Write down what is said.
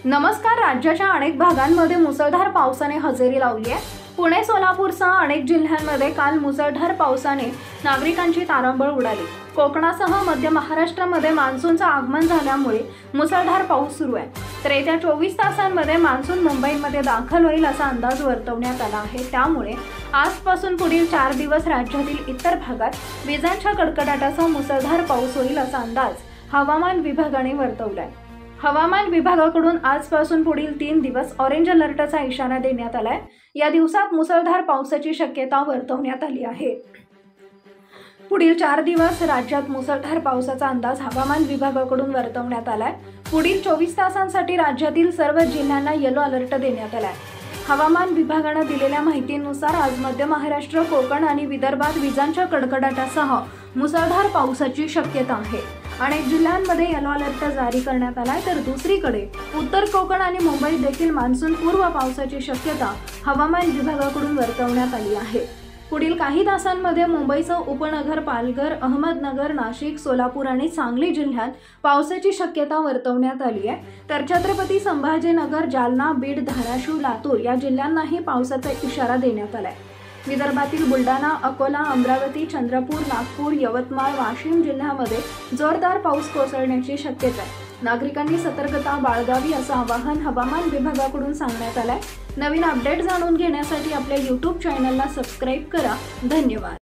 नमस्कार। राज्याच्या अनेक भागांमध्ये मुसळधार पावसाने हजेरी लावली आहे। पुणे सोलापूरसह अनेक जिल्ह्यांमध्ये काल मुसळधार पावसाने नागरिकांची तारांबळ उडाली। कोकणासह मध्य महाराष्ट्रामध्ये मान्सूनचं आगमन झाल्यामुळे मुसळधार पाऊस सुरू आहे। तर येत्या 24 तासांमध्ये मान्सून मुंबईमध्ये दाखल होईल असा अंदाज वर्तवण्यात आला आहे। त्यामुळे आजपासून पुढील 4 दिवस राज्यातील इतर भागात विजांच्या कडकडाटासह मुसळधार पाऊस होईल असा अंदाज हवामान विभागाने वर्तवलाय। हवामान विभागाकडून आजपासून पुढील 3 दिवस ऑरेंज अलर्टचा इशारा देण्यात आलाय। या दिवसात मुसळधार पावसाची शक्यता वर्तवण्यात आली आहे। पुढील 4 दिवस राज्यात मुसळधार पावसाचा अंदाज हवामान विभागाकडून वर्तवण्यात आलाय। पुढील 24 तासांसाठी राज्यातील सर्व जिल्ह्यांना येलो अलर्ट देण्यात आलाय। हवामान विभागाने दिलेल्या माहितीनुसार आज मध्य महाराष्ट्र, कोकण आणि विदर्भात विजांच्या कडकडाटासह मुसळधार पावसाची शक्यता आहे। अनेक जिल्ह्यांमध्ये येलो अलर्ट जारी करण्यात आलाय, तर दुसरीकडे उत्तर कोकण आणि मुंबईत देखील मान्सून पूर्व पावसाची शक्यता हवामान विभागाकडून वर्तवण्यात आली आहे। पुढील काही तासांमध्ये मुंबईसह उपनगर, पालघर, अहमदनगर, नाशिक, सोलापूर आणि सांगली जिल्ह्यात पावसाची शक्यता वर्तवण्यात आली आहे। तर छत्रपती संभाजीनगर, जालना, बीड, धाराशिव, लातूर या जिल्ह्यांनाही पावसाचा इशारा देण्यात आलाय। विदर्भातील बुलढाणा, अकोला, अमरावती, चंद्रपूर, नागपूर, यवतमाळ, वाशिम जिल्ह्यामध्ये जोरदार पाऊस कोसळण्याची शक्यता आहे। नागरिकांनी सतर्कता बाळगावी असं आवाहन हवामान विभागाकडून सांगण्यात आलंय। नवीन अपडेट जाणून घेण्यासाठी आपल्या YouTube चॅनलला सबस्क्राईब करा। धन्यवाद।